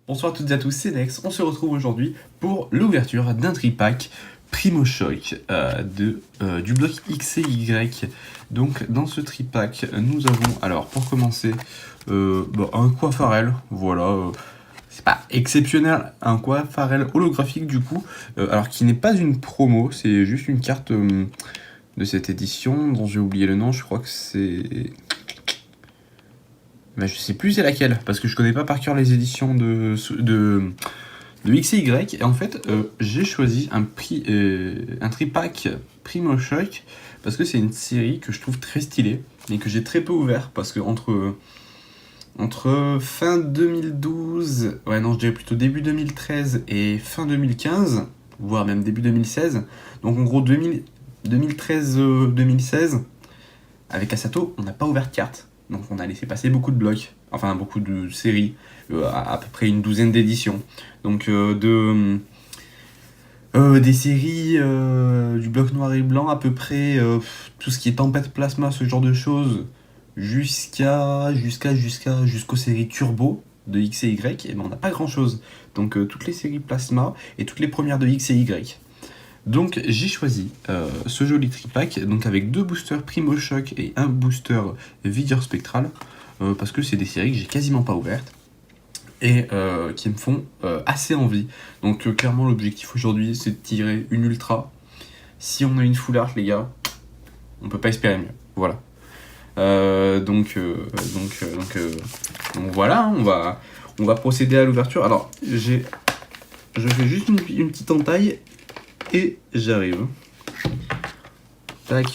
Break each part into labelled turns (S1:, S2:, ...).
S1: Bonsoir à toutes et à tous, c'est Nex. On se retrouve aujourd'hui pour l'ouverture d'un tripack Primo Choc du bloc X et Y. Donc dans ce tripack, nous avons, alors pour commencer, un Coiffarel, voilà. C'est pas exceptionnel, un Coiffarel holographique du coup, alors qui n'est pas une promo, c'est juste une carte de cette édition dont j'ai oublié le nom, je crois que c'est... je sais plus c'est laquelle, parce que je connais pas par cœur les éditions de X et Y. Et en fait, j'ai choisi un tripack Primo Choc, parce que c'est une série que je trouve très stylée, et que j'ai très peu ouvert, parce que entre fin 2012, ouais non je dirais plutôt début 2013 et fin 2015, voire même début 2016, donc en gros 2013-2016, avec Asato, on n'a pas ouvert de cartes. Donc on a laissé passer beaucoup de blocs, enfin beaucoup de séries, à peu près une douzaine d'éditions. Donc des séries du bloc noir et blanc à peu près, tout ce qui est tempête plasma, ce genre de choses, jusqu'aux séries turbo de X et Y, et ben on n'a pas grand chose. Donc toutes les séries plasma et toutes les premières de X et Y. Donc j'ai choisi ce joli tripack, donc avec 2 boosters Primo Choc et un booster Vigueur Spectral, parce que c'est des séries que j'ai quasiment pas ouvertes et qui me font assez envie. Donc clairement l'objectif aujourd'hui c'est de tirer une ultra. Si on a une full art les gars, on peut pas espérer mieux. Voilà. Donc voilà, on va procéder à l'ouverture. Alors je fais juste une petite entaille. Et j'arrive. Tac.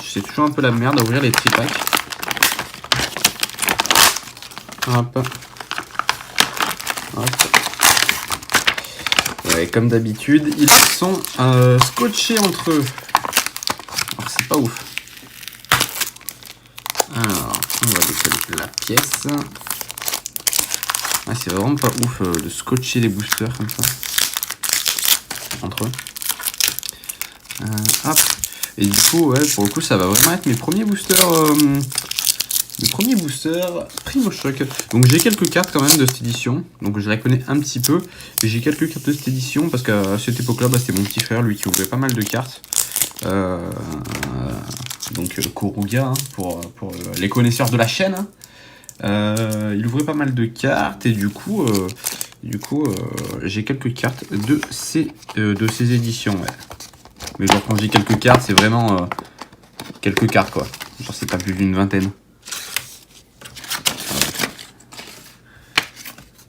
S1: C'est toujours un peu la merde à ouvrir les tripacks. Hop. Hop. Ouais, comme d'habitude, ils sont scotchés entre eux. Alors c'est pas ouf. Alors, on va décoller la pièce. Ah, c'est vraiment pas ouf de scotcher les boosters comme ça. Entre eux. Hop. Et du coup, ouais, pour le coup, ça va vraiment être mes premiers boosters Primo Choc. Donc j'ai quelques cartes quand même de cette édition. Donc je la connais un petit peu. Et j'ai quelques cartes de cette édition parce qu'à cette époque-là, c'était mon petit frère, lui, qui ouvrait pas mal de cartes. Donc Koruga, hein, pour les connaisseurs de la chaîne. Hein. Il ouvrait pas mal de cartes et du coup, j'ai quelques cartes de ces éditions. Ouais. Mais genre quand je dis quelques cartes, c'est vraiment quelques cartes quoi. Genre c'est pas plus d'une vingtaine.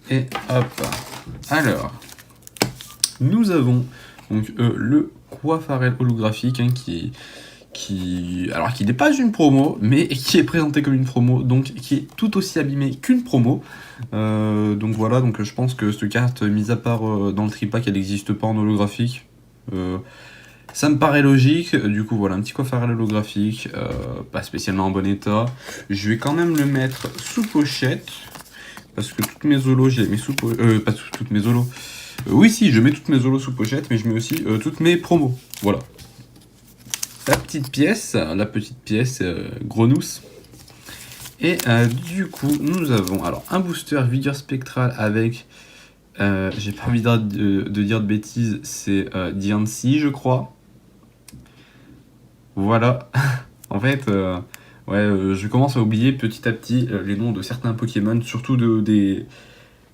S1: Et hop. Alors, nous avons donc le Coiffarel holographique hein, qui n'est pas une promo, mais qui est présenté comme une promo, donc qui est tout aussi abîmé qu'une promo. Donc voilà, donc je pense que cette carte, mis à part dans le tripack, elle n'existe pas en holographique. Ça me paraît logique, du coup voilà, un petit Coiffarel holographique, pas spécialement en bon état. Je vais quand même le mettre sous pochette, parce que toutes mes holos, je les mets sous pochette, pas toutes mes holos. Oui si, je mets toutes mes holos sous pochette, mais je mets aussi toutes mes promos, voilà. La petite pièce Grenousse. Et du coup, nous avons alors un booster Vigueur Spectral avec, j'ai pas envie de dire de bêtises, c'est Diancie, je crois. Voilà. En fait, je commence à oublier petit à petit les noms de certains Pokémon, surtout des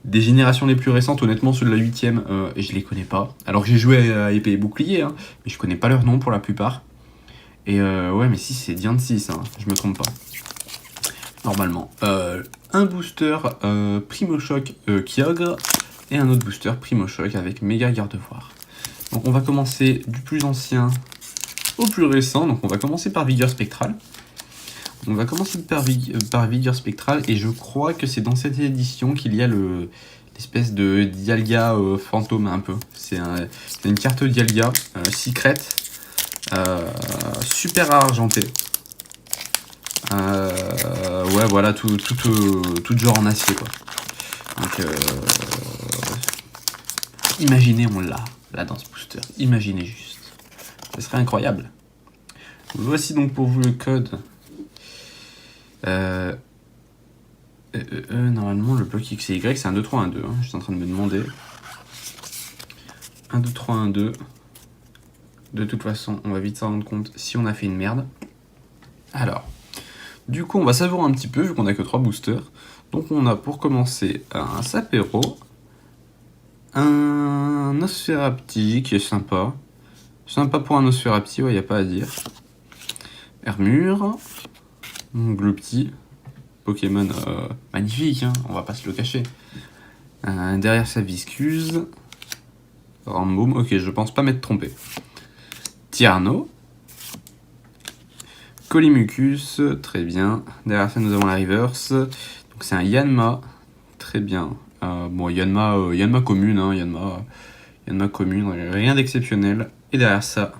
S1: générations les plus récentes. Honnêtement, ceux de la 8ème, je les connais pas. Alors que j'ai joué à épée et bouclier, hein, mais je connais pas leurs noms pour la plupart. Et ouais, mais si c'est Diancie, ça, hein, je me trompe pas. Normalement. Un booster Primo Choc Kyogre et un autre booster Primo Choc avec Méga Gardevoir. Donc on va commencer du plus ancien au plus récent. Donc on va commencer par Vigueur Spectral. On va commencer par Vigueur Spectral et je crois que c'est dans cette édition qu'il y a l'espèce de Dialga fantôme un peu. C'est une carte Dialga secret. Super argenté. Ouais voilà, tout genre en acier quoi. Donc imaginez on l'a là dans ce booster. Imaginez juste. Ce serait incroyable. Voici donc pour vous le code. Normalement, le bloc X et Y, c'est un 2, 3, 1, 2. Hein. Je suis en train de me demander. 1, 2, 3, 1, 2. De toute façon, on va vite s'en rendre compte si on a fait une merde. Alors, du coup, on va savourer un petit peu, vu qu'on a que 3 boosters. Donc, on a pour commencer un Sapero, un Nosferapti qui est sympa. Sympa pour un Nosferapti, ouais, y a pas à dire. Hermure, Glupti, Pokémon magnifique, hein, on va pas se le cacher. Derrière sa Viscuse, Ramboom, ok, je pense pas m'être trompé. Tierno, Colimucus, très bien. Derrière ça, nous avons la Reverse. Donc c'est un Yanma, très bien. Bon, Yanma commune, hein, Yanma commune, rien d'exceptionnel. Et derrière ça...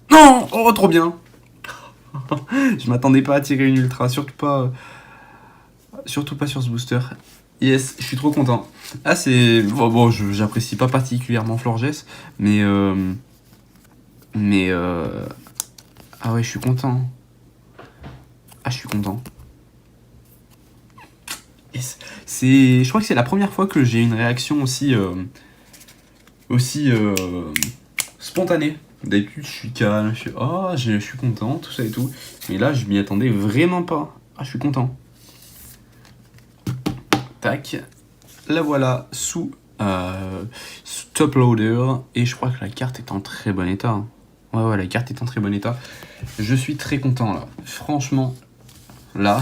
S1: Non! Oh, trop bien! Je m'attendais pas à tirer une ultra, surtout pas sur ce booster. Yes, je suis trop content. Ah, c'est... Bon, j'apprécie pas particulièrement Florges, mais... Ah ouais, je suis content. Ah, je suis content. Yes. Je crois que c'est la première fois que j'ai une réaction aussi spontanée. D'habitude, je suis calme, je suis content, tout ça et tout. Mais là, je m'y attendais vraiment pas. Ah, je suis content. Tac. La voilà sous top loader. Et je crois que la carte est en très bon état. Ouais, la carte est en très bon état. Je suis très content, là. Franchement, là,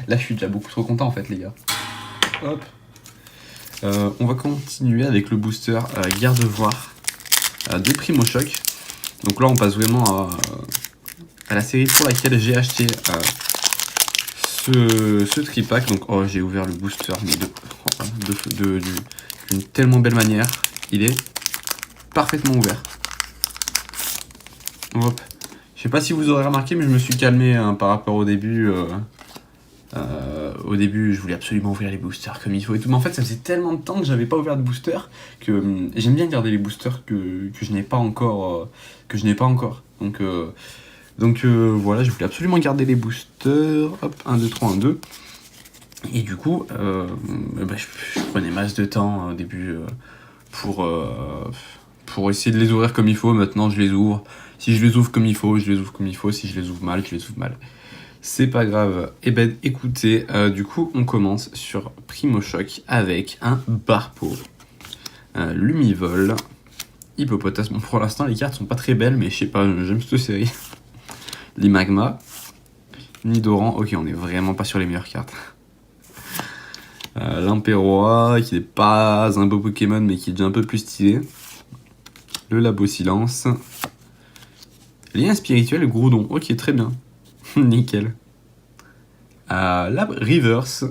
S1: là, je suis déjà beaucoup trop content, en fait, les gars. Hop. On va continuer avec le booster Gardevoir de Primo Choc. Donc là, on passe vraiment à la série pour laquelle j'ai acheté ce tripack. Donc, oh, j'ai ouvert le booster d'une tellement belle manière. Il est parfaitement ouvert. Hop. Je sais pas si vous aurez remarqué, mais je me suis calmé hein, par rapport au début. Au début, je voulais absolument ouvrir les boosters comme il faut et tout. Mais en fait, ça faisait tellement de temps que j'avais pas ouvert de booster que j'aime bien garder les boosters que je n'ai pas encore. Donc voilà, je voulais absolument garder les boosters. Hop, 1, 2, 3, 1, 2. Et du coup, je prenais masse de temps au début pour essayer de les ouvrir comme il faut. Maintenant, je les ouvre. Si je les ouvre comme il faut, je les ouvre comme il faut. Si je les ouvre mal, je les ouvre mal. C'est pas grave. Eh ben, écoutez, du coup, on commence sur Primo Choc avec un Barpo, Lumivol, Hippopotas. Bon, pour l'instant, les cartes sont pas très belles, mais je sais pas, j'aime cette série. Limagma, Nidoran. Ok, on est vraiment pas sur les meilleures cartes. L'Impérois, qui n'est pas un beau Pokémon, mais qui est déjà un peu plus stylé. Le Labo Silence. Lien spirituel, Groudon. Ok, très bien. Nickel. La Reverse.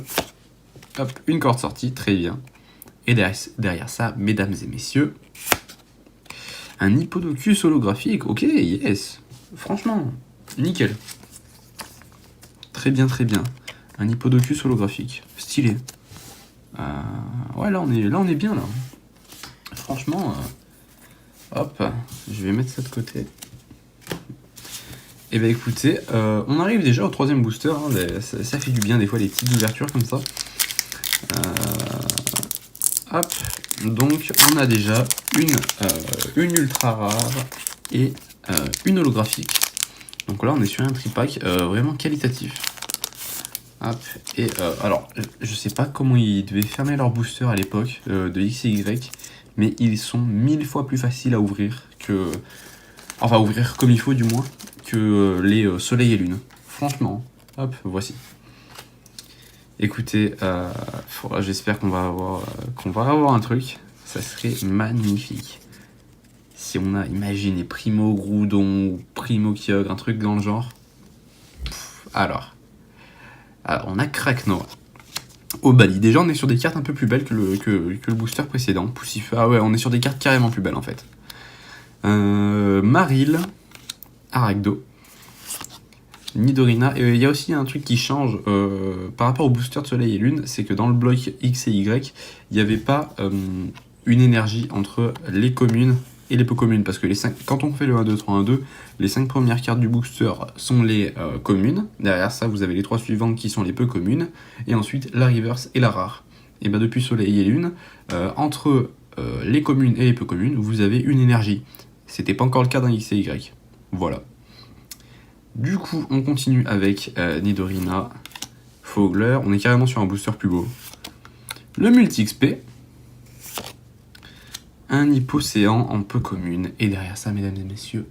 S1: Hop, une corde sortie, très bien. Et derrière ça, mesdames et messieurs, un Hippodocus holographique. Ok, yes. Franchement, nickel. Très bien, très bien. Un Hippodocus holographique. Stylé. Ouais, là on est bien, là. Franchement, hop, je vais mettre ça de côté. Et bah écoutez, on arrive déjà au 3ème booster, hein, ça fait du bien des fois les petites ouvertures comme ça. Hop, donc on a déjà une ultra rare et une holographique. Donc là on est sur un tripack vraiment qualitatif. Hop, et alors je sais pas comment ils devaient fermer leur booster à l'époque de X et Y, mais ils sont 1000 fois plus faciles à ouvrir que... Enfin ouvrir comme il faut du moins, que les soleil et lune. Franchement, hop, voici. Écoutez, j'espère qu'on va avoir un truc. Ça serait magnifique. Si on a, imaginez, Primo Groudon, Primo Kyogre, un truc dans le genre. Alors, on a Kraknoa. Au Bali. Déjà, on est sur des cartes un peu plus belles que le booster précédent. Poussif. Ah ouais, on est sur des cartes carrément plus belles en fait. Maril, Aragdo, Nidorina. Et il y a aussi un truc qui change par rapport au booster de Soleil et Lune, c'est que dans le bloc X et Y, il n'y avait pas une énergie entre les communes et les peu communes, parce que quand on fait le 1, 2, 3, 1, 2, les 5 premières cartes du booster sont les communes, derrière ça vous avez les 3 suivantes qui sont les peu communes, et ensuite la reverse et la rare. Et bien depuis Soleil et Lune, entre les communes et les peu communes, vous avez une énergie. C'était pas encore le cas d'un X et Y. Voilà. Du coup, on continue avec Nidorina, Fogler, on est carrément sur un booster plus beau. Le multi-XP, un Hippocéan en peu commune, et derrière ça, mesdames et messieurs,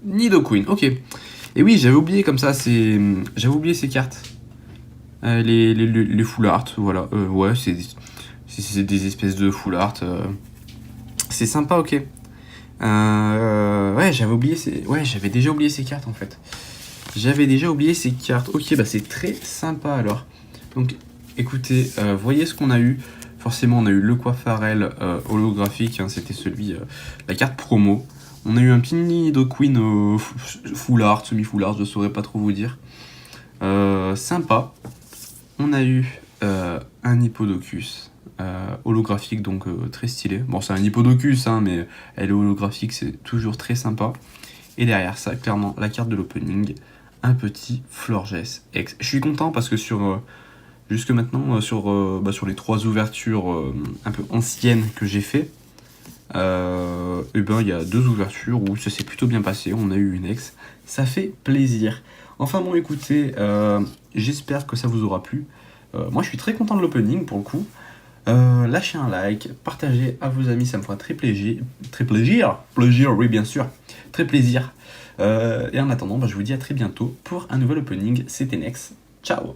S1: Nidoqueen, ok. Et oui, j'avais oublié comme ça, j'avais oublié ces cartes. Les full art, voilà, ouais, c'est des espèces de full art, c'est sympa, ok. Ouais, j'avais déjà oublié ces cartes en fait. J'avais déjà oublié ces cartes. Ok, bah c'est très sympa alors. Donc, écoutez, voyez ce qu'on a eu. Forcément, on a eu le Coiffarel holographique, hein, c'était la carte promo. On a eu un petit Nidoqueen full art, semi-full art, je saurais pas trop vous dire. Sympa. On a eu un Hippodocus holographique, donc très stylé. Bon, c'est un Hippodocus, hein, mais elle est holographique, c'est toujours très sympa. Et derrière ça, clairement, la carte de l'opening, un petit Florges X. Je suis content parce que jusque maintenant, sur les 3 ouvertures un peu anciennes que j'ai fait, et ben il y a 2 ouvertures où ça s'est plutôt bien passé, on a eu une X, ça fait plaisir. Enfin bon, écoutez, j'espère que ça vous aura plu. Moi je suis très content de l'opening pour le coup. Lâchez un like, partagez à vos amis, ça me fera très plaisir, oui bien sûr, très plaisir. Et en attendant, je vous dis à très bientôt pour un nouvel opening, c'était Nex, ciao.